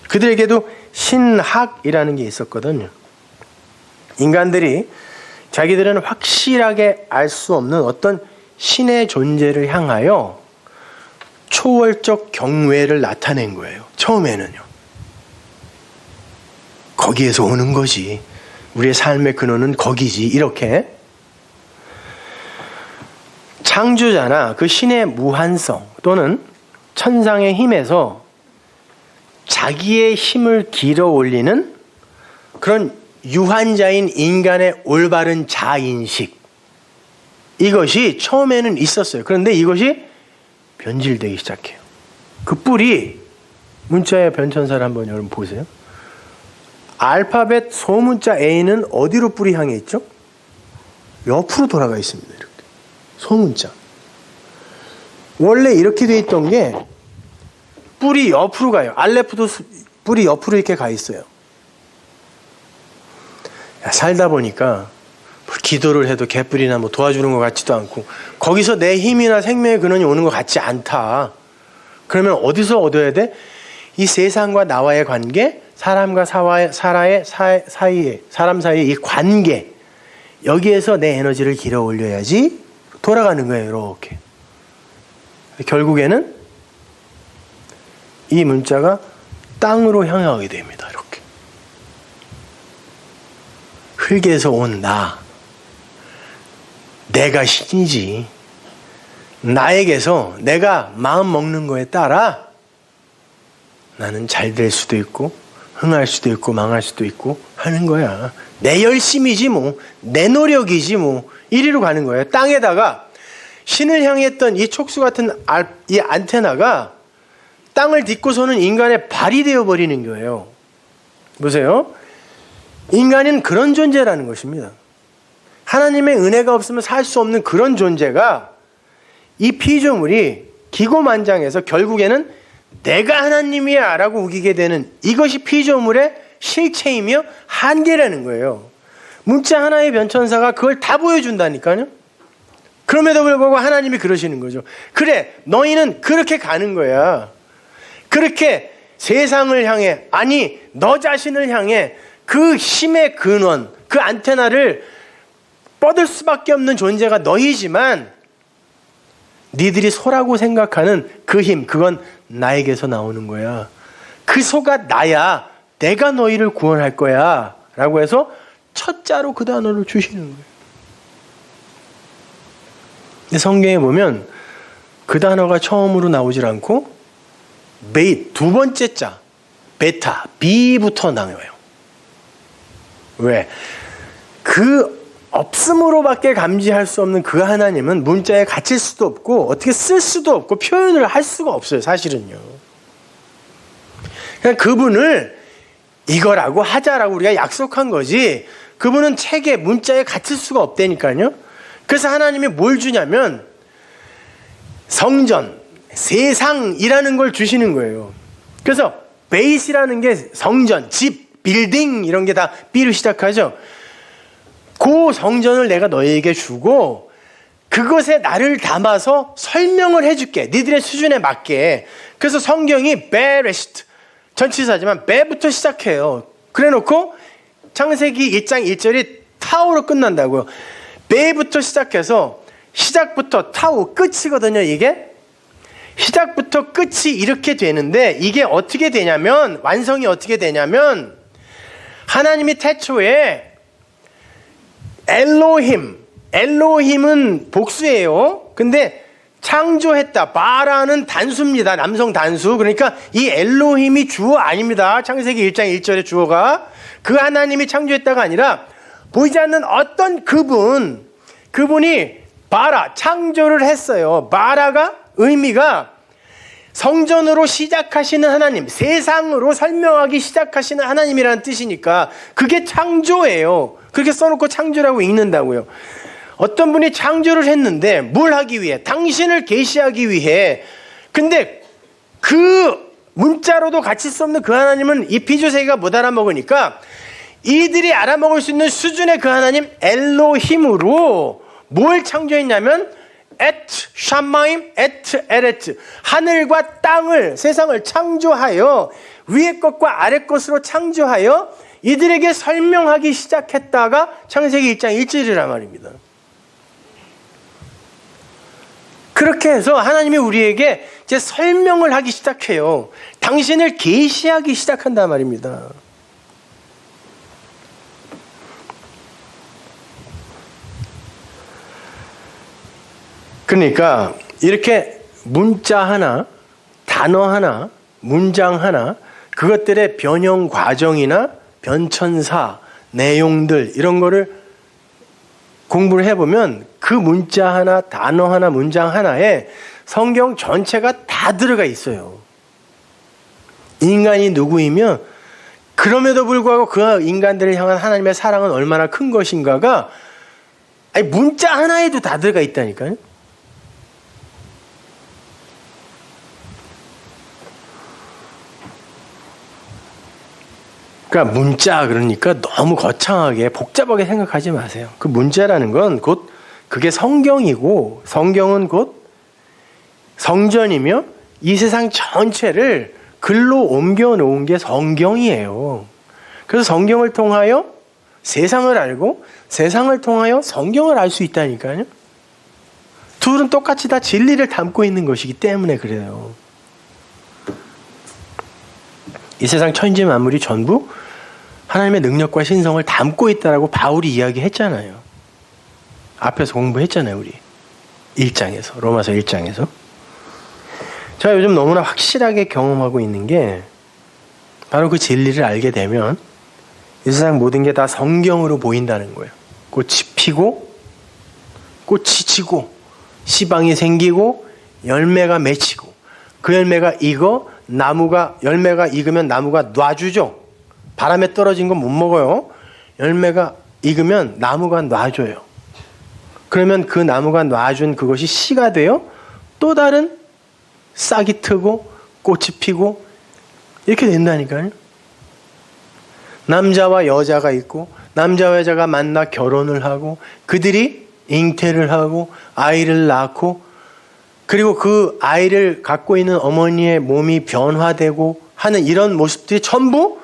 그들에게도 신학이라는 게 있었거든요. 인간들이 자기들은 확실하게 알 수 없는 어떤 신의 존재를 향하여 초월적 경외를 나타낸 거예요. 처음에는요. 거기에서 오는 거지. 우리의 삶의 근원은 거기지. 이렇게 창조자나 그 신의 무한성 또는 천상의 힘에서 자기의 힘을 길어 올리는 그런 유한자인 인간의 올바른 자인식, 이것이 처음에는 있었어요. 그런데 이것이 변질되기 시작해요. 그 뿔이, 문자의 변천사를 한번 여러분 보세요. 알파벳 소문자 A는 어디로 뿔이 향해 있죠? 옆으로 돌아가 있습니다. 이렇게 소문자. 원래 이렇게 돼 있던 게 뿔이 옆으로 가요. 알레프도 뿔이 옆으로 이렇게 가 있어요. 살다 보니까 기도를 해도 개뿔이나 뭐 도와주는 것 같지도 않고, 거기서 내 힘이나 생명의 근원이 오는 것 같지 않다. 그러면 어디서 얻어야 돼? 이 세상과 나와의 관계, 사람과 사람 사이의 이 관계, 여기에서 내 에너지를 길어 올려야지 돌아가는 거예요. 이렇게. 결국에는 이 문자가 땅으로 향하게 됩니다. 이렇게. 흙에서 온 내가 신이지. 나에게서 내가 마음 먹는 거에 따라 나는 잘 될 수도 있고 흥할 수도 있고 망할 수도 있고 하는 거야. 내 열심이지 뭐, 내 노력이지 뭐, 이리로 가는 거예요. 땅에다가 신을 향했던 이 촉수 같은 이 안테나가 땅을 딛고서는 인간의 발이 되어버리는 거예요. 보세요. 인간은 그런 존재라는 것입니다. 하나님의 은혜가 없으면 살 수 없는 그런 존재가 이 피조물이 기고만장해서 결국에는 내가 하나님이야 라고 우기게 되는, 이것이 피조물의 실체이며 한계라는 거예요. 문자 하나의 변천사가 그걸 다 보여준다니까요. 그럼에도 불구하고 하나님이 그러시는 거죠. 그래, 너희는 그렇게 가는 거야. 그렇게 세상을 향해, 아니 너 자신을 향해 그 힘의 근원, 그 안테나를 뻗을 수밖에 없는 존재가 너희지만, 니들이 소라고 생각하는 그 힘, 그건 나에게서 나오는 거야. 그 소가 나야. 내가 너희를 구원할 거야 라고 해서 첫 자로 그 단어를 주시는 거예요. 근데 성경에 보면 그 단어가 처음으로 나오질 않고 두 번째 자, 베타, B부터 나와요. 왜? 그 없음으로밖에 감지할 수 없는 그 하나님은 문자에 갇힐 수도 없고 어떻게 쓸 수도 없고 표현을 할 수가 없어요. 사실은요. 그냥 그분을 이거라고 하자라고 우리가 약속한 거지, 그분은 책에 문자에 갇힐 수가 없다니까요. 그래서 하나님이 뭘 주냐면 성전, 세상이라는 걸 주시는 거예요. 그래서 베이스라는 게 성전, 집, 빌딩 이런 게 다 B로 시작하죠. 그 성전을 내가 너희에게 주고 그것에 나를 담아서 설명을 해줄게. 니들의 수준에 맞게. 그래서 성경이 베레시트, 전치사지만 베부터 시작해요. 그래놓고 창세기 1장 1절이 타우로 끝난다고요. 베부터 시작해서 시작부터 타우, 끝이거든요. 이게 시작부터 끝이 이렇게 되는데, 이게 어떻게 되냐면, 완성이 어떻게 되냐면, 하나님이 태초에 엘로힘은 복수예요. 근데 창조했다, 바라는 단수입니다. 남성 단수. 그러니까 이 엘로힘이 주어 아닙니다. 창세기 1장 1절의 주어가 그 하나님이 창조했다가 아니라 보이지 않는 어떤 그분이 바라, 창조를 했어요. 바라가 의미가 성전으로 시작하시는 하나님, 세상으로 설명하기 시작하시는 하나님이라는 뜻이니까 그게 창조예요. 그렇게 써놓고 창조라고 읽는다고요. 어떤 분이 창조를 했는데 뭘 하기 위해? 당신을 계시하기 위해. 근데 그 문자로도 같이 수 없는 그 하나님은 이 피조세계가 못 알아먹으니까 이들이 알아먹을 수 있는 수준의 그 하나님 엘로힘으로 뭘 창조했냐면 에트 샴마임 에트 에레트, 하늘과 땅을, 세상을 창조하여 위의 것과 아래 것으로 창조하여 이들에게 설명하기 시작했다가 창세기 1장 1절이란 말입니다. 그렇게 해서 하나님이 우리에게 이제 설명을 하기 시작해요. 당신을 계시하기 시작한단 말입니다. 그러니까 이렇게 문자 하나, 단어 하나, 문장 하나, 그것들의 변형 과정이나 변천사, 내용들 이런 거를 공부를 해보면 그 문자 하나, 단어 하나, 문장 하나에 성경 전체가 다 들어가 있어요. 인간이 누구이며 그럼에도 불구하고 그 인간들을 향한 하나님의 사랑은 얼마나 큰 것인가가 문자 하나에도 다 들어가 있다니까요. 그러니까 문자 그러니까 너무 거창하게 복잡하게 생각하지 마세요. 그 문자라는 건 곧 그게 성경이고 성경은 곧 성전이며 이 세상 전체를 글로 옮겨 놓은 게 성경이에요. 그래서 성경을 통하여 세상을 알고 세상을 통하여 성경을 알 수 있다니까요. 둘은 똑같이 다 진리를 담고 있는 것이기 때문에 그래요. 이 세상 천지 만물이 전부 하나님의 능력과 신성을 담고 있다라고 바울이 이야기했잖아요. 앞에서 공부했잖아요, 우리. 1장에서, 로마서 1장에서. 제가 요즘 너무나 확실하게 경험하고 있는 게 바로 그 진리를 알게 되면 이 세상 모든 게 다 성경으로 보인다는 거예요. 꽃이 피고 꽃이 지고 씨방이 생기고 열매가 맺히고 그 열매가 익어 열매가 익으면 나무가 놔주죠. 바람에 떨어진 건 못 먹어요. 열매가 익으면 나무가 놔줘요. 그러면 그 나무가 놔준 그것이 씨가 되어 또 다른 싹이 트고 꽃이 피고 이렇게 된다니까요. 남자와 여자가 있고 남자와 여자가 만나 결혼을 하고 그들이 잉태를 하고 아이를 낳고 그리고 그 아이를 갖고 있는 어머니의 몸이 변화되고 하는 이런 모습들이 전부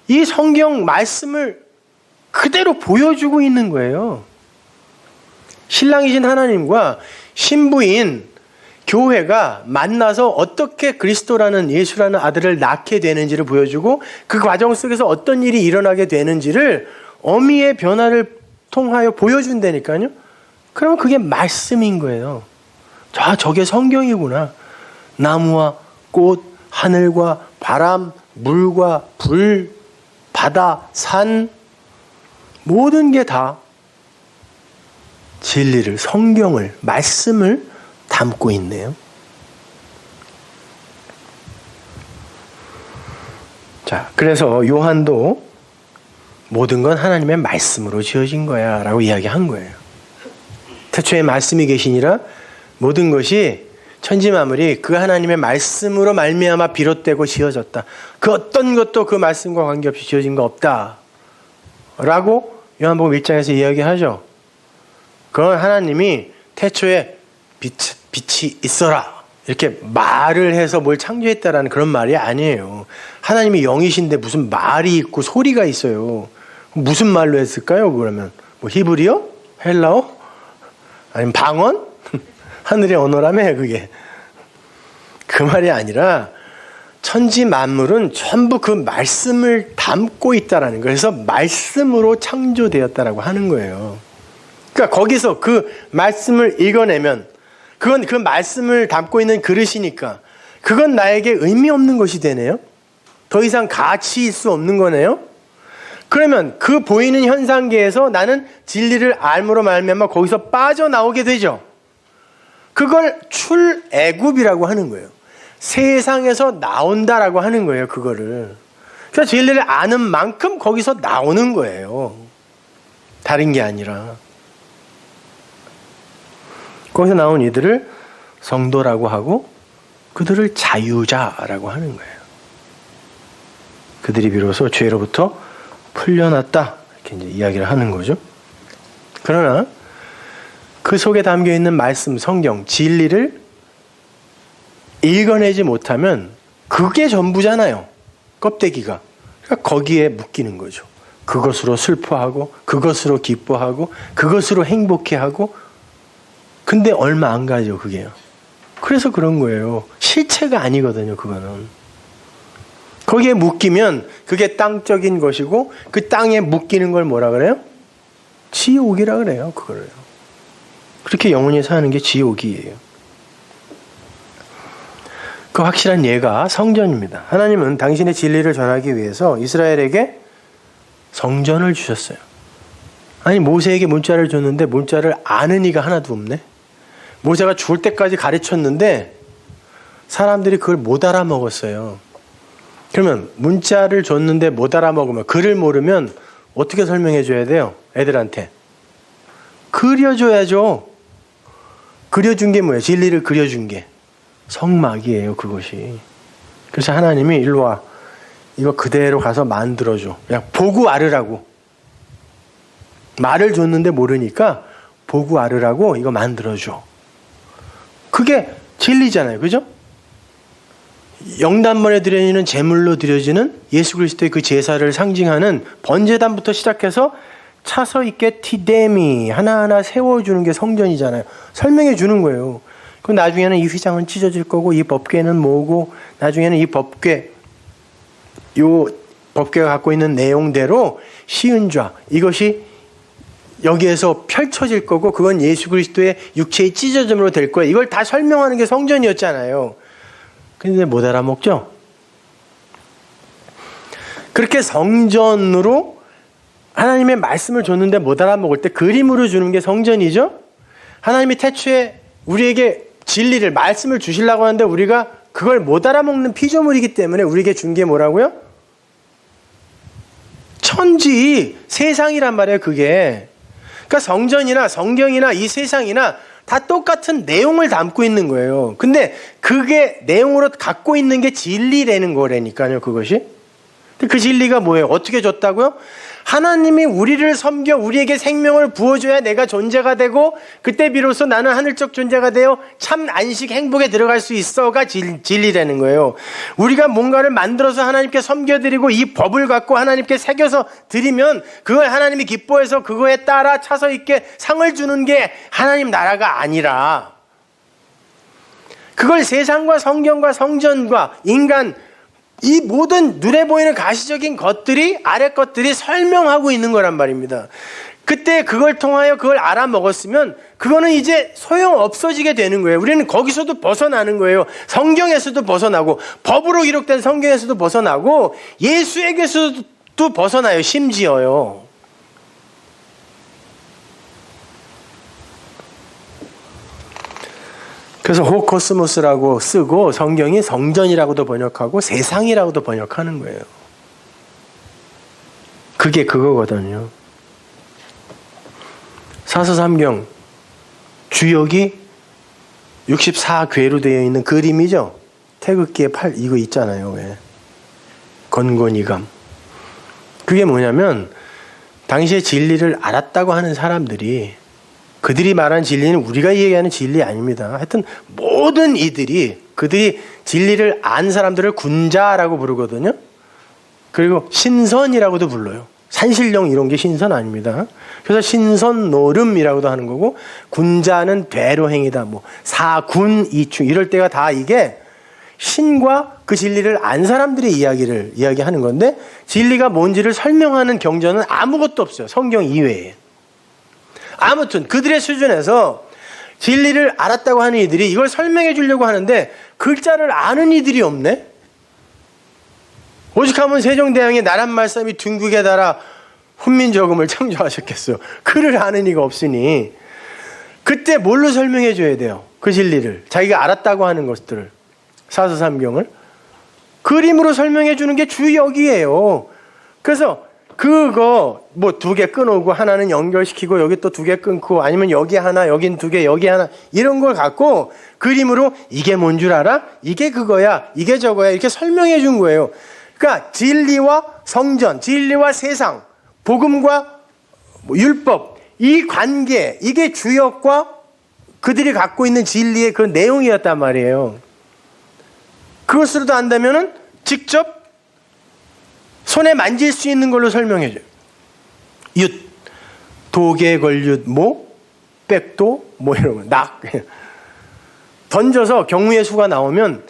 이 성경 말씀을 그대로 보여주고 있는 거예요. 신랑이신 하나님과 신부인 교회가 만나서 어떻게 그리스도라는 예수라는 아들을 낳게 되는지를 보여주고 그 과정 속에서 어떤 일이 일어나게 되는지를 어미의 변화를 통하여 보여준다니까요. 그러면 그게 말씀인 거예요. 저게 성경이구나. 나무와 꽃, 하늘과 바람, 물과 불, 바다, 산 모든 게 다 진리를, 성경을, 말씀을 담고 있네요. 자, 그래서 요한도 모든 건 하나님의 말씀으로 지어진 거야 라고 이야기한 거예요. 태초에 말씀이 계시니라 모든 것이 천지 만물이 그 하나님의 말씀으로 말미암아 비롯되고 지어졌다. 그 어떤 것도 그 말씀과 관계없이 지어진 거 없다 라고 요한복음 1장에서 이야기하죠. 그건 하나님이 태초에 빛이 있어라 이렇게 말을 해서 뭘 창조했다라는 그런 말이 아니에요. 하나님이 영이신데 무슨 말이 있고 소리가 있어요. 무슨 말로 했을까요? 그러면 뭐 히브리어? 헬라어? 아니면 방언? 하늘의 언어라며 그게. 그 말이 아니라 천지 만물은 전부 그 말씀을 담고 있다라는 거예요. 그래서 말씀으로 창조되었다라고 하는 거예요. 그러니까 거기서 그 말씀을 읽어내면 그건 그 말씀을 담고 있는 그릇이니까 그건 나에게 의미 없는 것이 되네요. 더 이상 가치일 수 없는 거네요. 그러면 그 보이는 현상계에서 나는 진리를 알므로 말미암아 거기서 빠져나오게 되죠. 그걸 출애굽이라고 하는 거예요. 세상에서 나온다라고 하는 거예요. 그거를. 그래서 진리를 아는 만큼 거기서 나오는 거예요. 다른 게 아니라. 거기서 나온 이들을 성도라고 하고 그들을 자유자라고 하는 거예요. 그들이 비로소 죄로부터 풀려났다 이렇게 이제 이야기를 하는 거죠. 그러나 그 속에 담겨 있는 말씀, 성경, 진리를 읽어내지 못하면 그게 전부잖아요. 껍데기가. 그러니까 거기에 묶이는 거죠. 그것으로 슬퍼하고 그것으로 기뻐하고 그것으로 행복해하고 근데 얼마 안 가죠 그게요. 그래서 그런 거예요. 실체가 아니거든요, 그거는. 거기에 묶이면 그게 땅적인 것이고 그 땅에 묶이는 걸 뭐라 그래요? 지옥이라 그래요, 그거를. 그렇게 영혼이 사는 게 지옥이에요. 그 확실한 예가 성전입니다. 하나님은 당신의 진리를 전하기 위해서 이스라엘에게 성전을 주셨어요. 아니, 모세에게 문자를 줬는데 문자를 아는 이가 하나도 없네. 모세가 죽을 때까지 가르쳤는데 사람들이 그걸 못 알아먹었어요. 그러면 문자를 줬는데 못 알아먹으면, 글을 모르면 어떻게 설명해 줘야 돼요? 애들한테 그려줘야죠. 그려준 게 뭐예요? 진리를 그려준 게 성막이에요, 그것이. 그래서 하나님이 일로 와, 이거 그대로 가서 만들어줘. 그냥 보고 알으라고. 말을 줬는데 모르니까 보고 알으라고 이거 만들어줘. 그게 진리잖아요, 그죠? 영단번에 드려지는 제물로 드려지는 예수 그리스도의 그 제사를 상징하는 번제단부터 시작해서 차서 있게 티데미 하나하나 세워주는 게 성전이잖아요. 설명해 주는 거예요. 그 나중에는 이 휘장은 찢어질 거고 이 법궤는 뭐고, 나중에는 이 법궤, 요 법궤가 갖고 있는 내용대로 시은좌, 이것이 여기에서 펼쳐질 거고 그건 예수 그리스도의 육체의 찢어짐으로 될 거예요. 이걸 다 설명하는 게 성전이었잖아요. 근데 못 알아먹죠? 그렇게 성전으로 하나님의 말씀을 줬는데 못 알아먹을 때 그림으로 주는 게 성전이죠? 하나님이 태초에 우리에게 진리를, 말씀을 주시려고 하는데 우리가 그걸 못 알아먹는 피조물이기 때문에 우리에게 준 게 뭐라고요? 천지, 세상이란 말이에요, 그게. 그러니까 성전이나 성경이나 이 세상이나 다 똑같은 내용을 담고 있는 거예요. 근데 그게 내용으로 갖고 있는 게 진리라는 거라니까요, 그것이. 근데 그 진리가 뭐예요? 어떻게 줬다고요? 하나님이 우리를 섬겨 우리에게 생명을 부어줘야 내가 존재가 되고 그때 비로소 나는 하늘적 존재가 되어 참 안식 행복에 들어갈 수 있어가 진리라는 거예요. 우리가 뭔가를 만들어서 하나님께 섬겨드리고 이 법을 갖고 하나님께 새겨서 드리면 그걸 하나님이 기뻐해서 그거에 따라 차서 있게 상을 주는 게 하나님 나라가 아니라, 그걸 세상과 성경과 성전과 인간, 이 모든 눈에 보이는 가시적인 것들이, 아래 것들이 설명하고 있는 거란 말입니다. 그때 그걸 통하여 그걸 알아먹었으면 그거는 이제 소용 없어지게 되는 거예요. 우리는 거기서도 벗어나는 거예요. 성경에서도 벗어나고 법으로 기록된 성경에서도 벗어나고 예수에게서도 벗어나요, 심지어요. 그래서 호코스모스라고 쓰고 성경이 성전이라고도 번역하고 세상이라고도 번역하는 거예요. 그게 그거거든요. 사서삼경 주역이 64궤로 되어 있는 그림이죠. 태극기의 팔 이거 있잖아요. 왜? 건곤이감. 그게 뭐냐면 당시에 진리를 알았다고 하는 사람들이, 그들이 말한 진리는 우리가 얘기하는 진리 아닙니다. 하여튼 모든 이들이, 그들이 진리를 안 사람들을 군자라고 부르거든요. 그리고 신선이라고도 불러요. 산신령 이런 게 신선 아닙니다. 그래서 신선노름이라고도 하는 거고, 군자는 대로행이다, 뭐 사군 이충, 이럴 때가 다 이게 신과 그 진리를 안 사람들의 이야기를 이야기하는 건데, 진리가 뭔지를 설명하는 경전은 아무것도 없어요, 성경 이외에. 아무튼 그들의 수준에서 진리를 알았다고 하는 이들이 이걸 설명해 주려고 하는데 글자를 아는 이들이 없네. 오죽하면 세종대왕이 나란 말씀이 둥국에 달아 훈민저금을 창조하셨겠어요. 글을 아는 이가 없으니 그때 뭘로 설명해 줘야 돼요? 그 진리를, 자기가 알았다고 하는 것들을, 사서삼경을 그림으로 설명해 주는 게 주역이에요. 그래서 그거 뭐 2개 끊어오고 하나는 연결시키고 여기 또 2개 끊고, 아니면 여기 하나 여긴 2개 여기 하나, 이런 걸 갖고 그림으로 이게 뭔 줄 알아? 이게 그거야, 이게 저거야, 이렇게 설명해 준 거예요. 그러니까 진리와 성전, 진리와 세상, 복음과 율법, 이 관계, 이게 주역과 그들이 갖고 있는 진리의 그 내용이었단 말이에요. 그것으로도 안다면은 직접 손에 만질 수 있는 걸로 설명해줘요. 윷, 도개, 걸윷, 모, 백도, 뭐 이런 거, 낙. 던져서 경우의 수가 나오면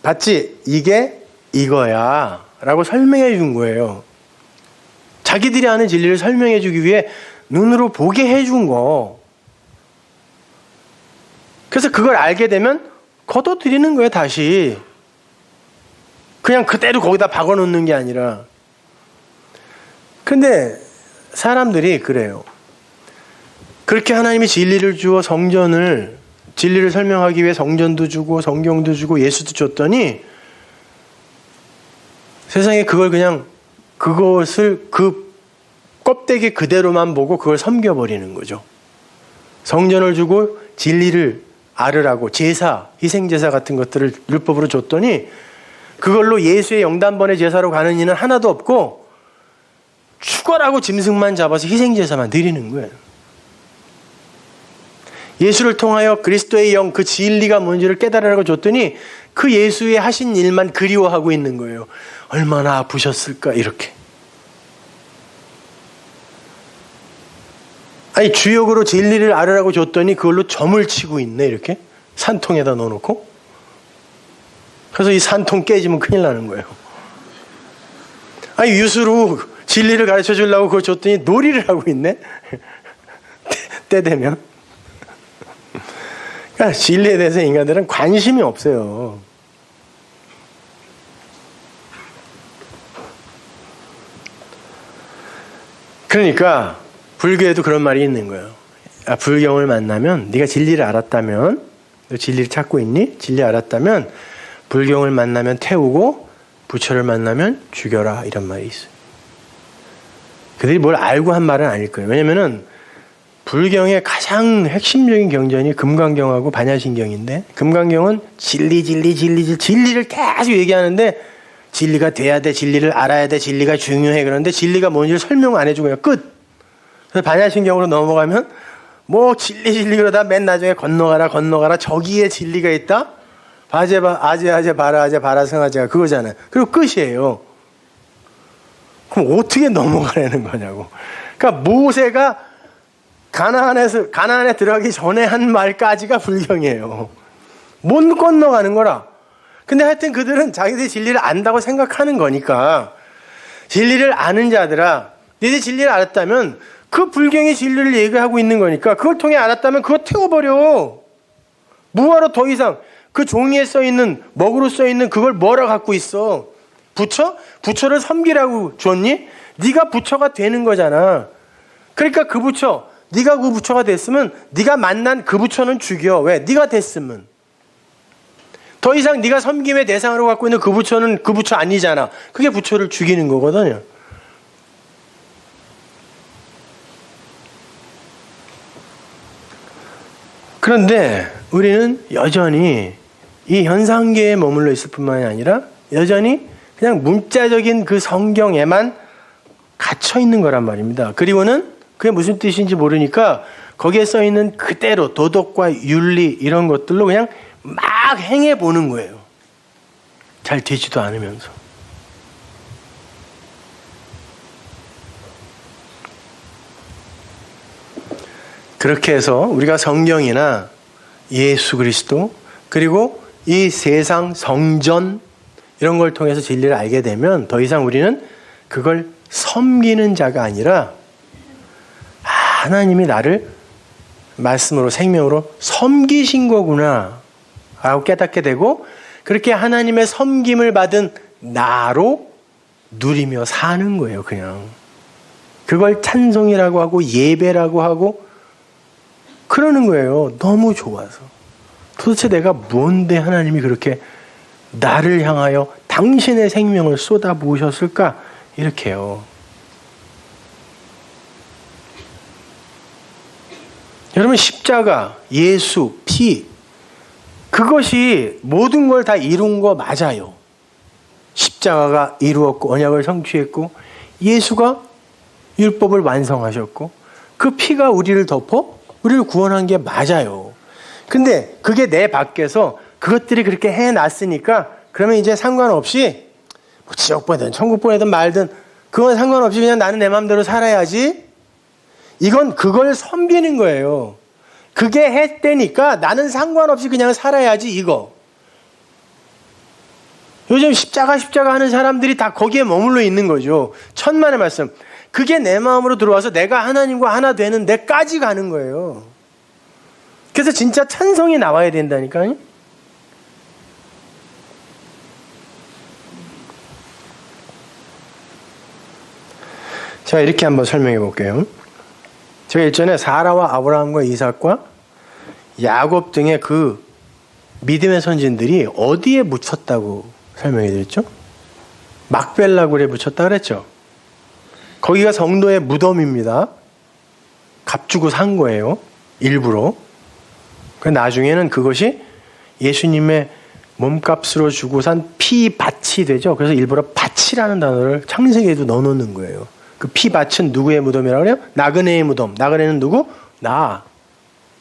봤지? 이게 이거야 라고 설명해 준 거예요. 자기들이 아는 진리를 설명해 주기 위해 눈으로 보게 해 준 거. 그래서 그걸 알게 되면 걷어들이는 거예요. 다시 그냥 그대로 거기다 박아놓는 게 아니라. 근데 사람들이 그래요. 그렇게 하나님이 진리를 주어 진리를 설명하기 위해 성전도 주고 성경도 주고 예수도 줬더니 세상에 그것을 그 껍데기 그대로만 보고 그걸 섬겨버리는 거죠. 성전을 주고 진리를 알으라고 제사, 희생제사 같은 것들을 율법으로 줬더니 그걸로 예수의 영단번의 제사로 가는 이는 하나도 없고 죽어라고 짐승만 잡아서 희생제사만 드리는 거예요. 예수를 통하여 그리스도의 영, 그 진리가 뭔지를 깨달으라고 줬더니 그 예수의 하신 일만 그리워하고 있는 거예요. 얼마나 아프셨을까 이렇게. 아니 주역으로 진리를 알으라고 줬더니 그걸로 점을 치고 있네 이렇게. 산통에다 넣어놓고. 그래서 이 산통 깨지면 큰일 나는 거예요. 아니 유수로 진리를 가르쳐 주려고 그걸 줬더니 놀이를 하고 있네. 때 되면. 그러니까 진리에 대해서 인간들은 관심이 없어요. 그러니까 불교에도 그런 말이 있는 거예요. 불경을 만나면 네가 진리를 알았다면, 너 진리를 찾고 있니? 진리 알았다면 불경을 만나면 태우고 부처를 만나면 죽여라 이런 말이 있어요. 그들이 뭘 알고 한 말은 아닐 거예요. 왜냐면은 불경의 가장 핵심적인 경전이 금강경하고 반야신경인데, 금강경은 진리를 계속 얘기하는데 진리가 돼야 돼, 진리를 알아야 돼, 진리가 중요해. 그런데 진리가 뭔지를 설명 안 해주고 그냥 끝. 그래서 반야신경으로 넘어가면 뭐 진리 그러다 맨 나중에 건너가라 저기에 진리가 있다. 아제 바라 성아제가 그거잖아요. 그리고 끝이에요. 그럼 어떻게 넘어가라는 거냐고. 그러니까 모세가 가나안에 들어가기 전에 한 말까지가 불경이에요. 못 건너가는 거라. 근데 하여튼 그들은 자기들이 진리를 안다고 생각하는 거니까, 진리를 아는 자들아, 너희들이 진리를 알았다면 그 불경의 진리를 얘기하고 있는 거니까 그걸 통해 알았다면 그거 태워버려. 뭐하러 더 이상 그 종이에 써있는, 먹으로 써있는 그걸 뭐라 갖고 있어? 부처를 섬기라고 줬니? 네가 부처가 되는 거잖아. 그러니까 그 부처, 네가 그 부처가 됐으면 네가 만난 그 부처는 죽여. 왜? 네가 됐으면. 더 이상 네가 섬김의 대상으로 갖고 있는 그 부처는 그 부처 아니잖아. 그게 부처를 죽이는 거거든요. 그런데 우리는 여전히 이 현상계에 머물러 있을 뿐만이 아니라 여전히 그냥 문자적인 그 성경에만 갇혀 있는 거란 말입니다. 그리고는 그게 무슨 뜻인지 모르니까 거기에 써 있는 그대로 도덕과 윤리 이런 것들로 그냥 막 행해 보는 거예요. 잘 되지도 않으면서. 그렇게 해서 우리가 성경이나 예수 그리스도 그리고 이 세상 성전 이런 걸 통해서 진리를 알게 되면 더 이상 우리는 그걸 섬기는 자가 아니라 하나님이 나를 말씀으로 생명으로 섬기신 거구나 라고 깨닫게 되고, 그렇게 하나님의 섬김을 받은 나로 누리며 사는 거예요. 그냥 그걸 찬송이라고 하고 예배라고 하고 그러는 거예요. 너무 좋아서. 도대체 내가 뭔데 하나님이 그렇게 나를 향하여 당신의 생명을 쏟아부으셨을까? 이렇게요. 여러분, 십자가, 예수, 피, 그것이 모든 걸 다 이룬 거 맞아요. 십자가가 이루었고 언약을 성취했고 예수가 율법을 완성하셨고 그 피가 우리를 덮어 우리를 구원한 게 맞아요. 근데 그게 내 밖에서 그것들이 그렇게 해놨으니까 그러면 이제 상관없이 뭐 지옥 보내든 천국 보내든 말든 그건 상관없이 그냥 나는 내 마음대로 살아야지. 이건 그걸 섬기는 거예요. 그게 했대니까 나는 상관없이 그냥 살아야지 이거. 요즘 십자가 하는 사람들이 다 거기에 머물러 있는 거죠. 천만의 말씀. 그게 내 마음으로 들어와서 내가 하나님과 하나 되는 데까지 가는 거예요. 그래서 진짜 찬성이 나와야 된다니까요. 자, 이렇게 한번 설명해 볼게요. 제가 일전에 사라와 아브라함과 이삭과 야곱 등의 그 믿음의 선진들이 어디에 묻혔다고 설명해 드렸죠? 막벨라굴에 묻혔다 그랬죠? 거기가 성도의 무덤입니다. 값주고 산 거예요. 일부러. 그 나중에는 그것이 예수님의 몸값으로 주고 산 피밭이 되죠. 그래서 일부러 밭이라는 단어를 창세기에도 넣어놓는 거예요. 그 피밭은 누구의 무덤이라고 그래요? 나그네의 무덤. 나그네는 누구? 나.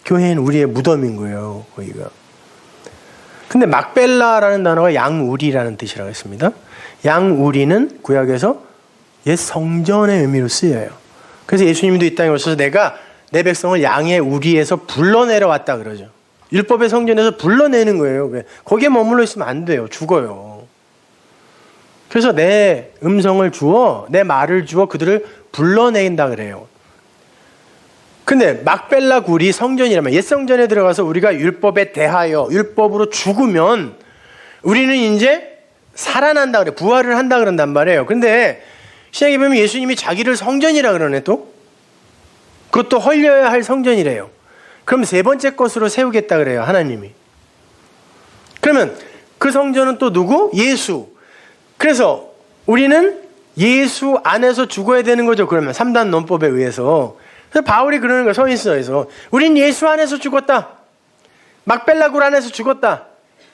교회는 우리의 무덤인 거예요. 거기가. 근데 막벨라라는 단어가 양우리라는 뜻이라고 했습니다. 양우리는 구약에서 옛 성전의 의미로 쓰여요. 그래서 예수님도 이 땅에 오셔서 내가 내 백성을 양의 우리에서 불러내려 왔다 그러죠. 율법의 성전에서 불러내는 거예요. 거기에 머물러 있으면 안 돼요. 죽어요. 그래서 내 음성을 주어, 내 말을 주어 그들을 불러낸다 그래요. 근데 막벨라 굴이 성전이라면 옛 성전에 들어가서 우리가 율법에 대하여 율법으로 죽으면 우리는 이제 살아난다 그래. 부활을 한다 그런단 말이에요. 근데 신약에 보면 예수님이 자기를 성전이라 그러네 또. 그것도 헐려야 할 성전이래요. 그럼 세 번째 것으로 세우겠다 그래요. 하나님이. 그러면 그 성전은 또 누구? 예수. 그래서 우리는 예수 안에서 죽어야 되는 거죠. 그러면 3단 논법에 의해서. 그래서 바울이 그러는 거예요. 서인서에서. 우린 예수 안에서 죽었다. 막벨라굴 안에서 죽었다.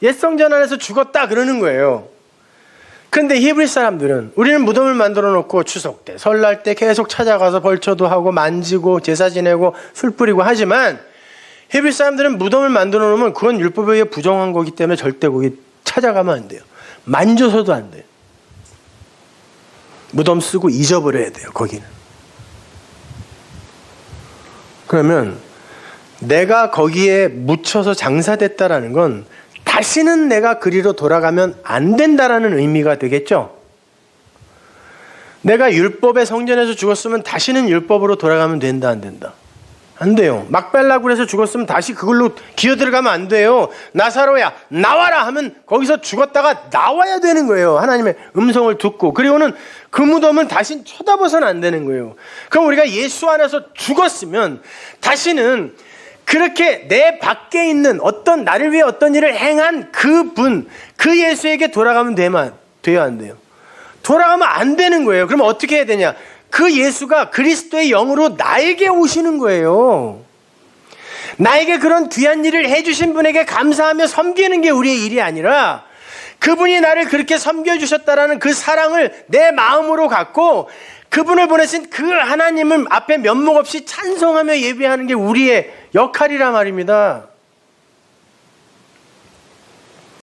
옛 성전 안에서 죽었다. 그러는 거예요. 그런데 히브리 사람들은 우리는 무덤을 만들어 놓고 추석 때, 설날 때 계속 찾아가서 벌초도 하고 만지고 제사 지내고 술 뿌리고 하지만 히브리 사람들은 무덤을 만들어 놓으면 그건 율법에 의해 부정한 거기 때문에 절대 거기 찾아가면 안 돼요. 만져서도 안 돼요. 무덤 쓰고 잊어버려야 돼요. 거기는. 그러면 내가 거기에 묻혀서 장사됐다라는 건 다시는 내가 그리로 돌아가면 안 된다라는 의미가 되겠죠. 내가 율법의 성전에서 죽었으면 다시는 율법으로 돌아가면 된다 안 된다? 안 돼요. 막벨라굴에서 죽었으면 다시 그걸로 기어들어가면 안 돼요. 나사로야 나와라 하면 거기서 죽었다가 나와야 되는 거예요. 하나님의 음성을 듣고. 그리고는 그 무덤은 다시 쳐다봐서는 안 되는 거예요. 그럼 우리가 예수 안에서 죽었으면 다시는 그렇게 내 밖에 있는 어떤 나를 위해 어떤 일을 행한 그분, 그 예수에게 돌아가면 돼야 안 돼요. 돌아가면 안 되는 거예요. 그럼 어떻게 해야 되냐? 그 예수가 그리스도의 영으로 나에게 오시는 거예요. 나에게 그런 귀한 일을 해주신 분에게 감사하며 섬기는 게 우리의 일이 아니라 그분이 나를 그렇게 섬겨주셨다라는 그 사랑을 내 마음으로 갖고 그분을 보내신 그 하나님을 앞에 면목 없이 찬송하며 예배하는 게 우리의 역할이란 말입니다.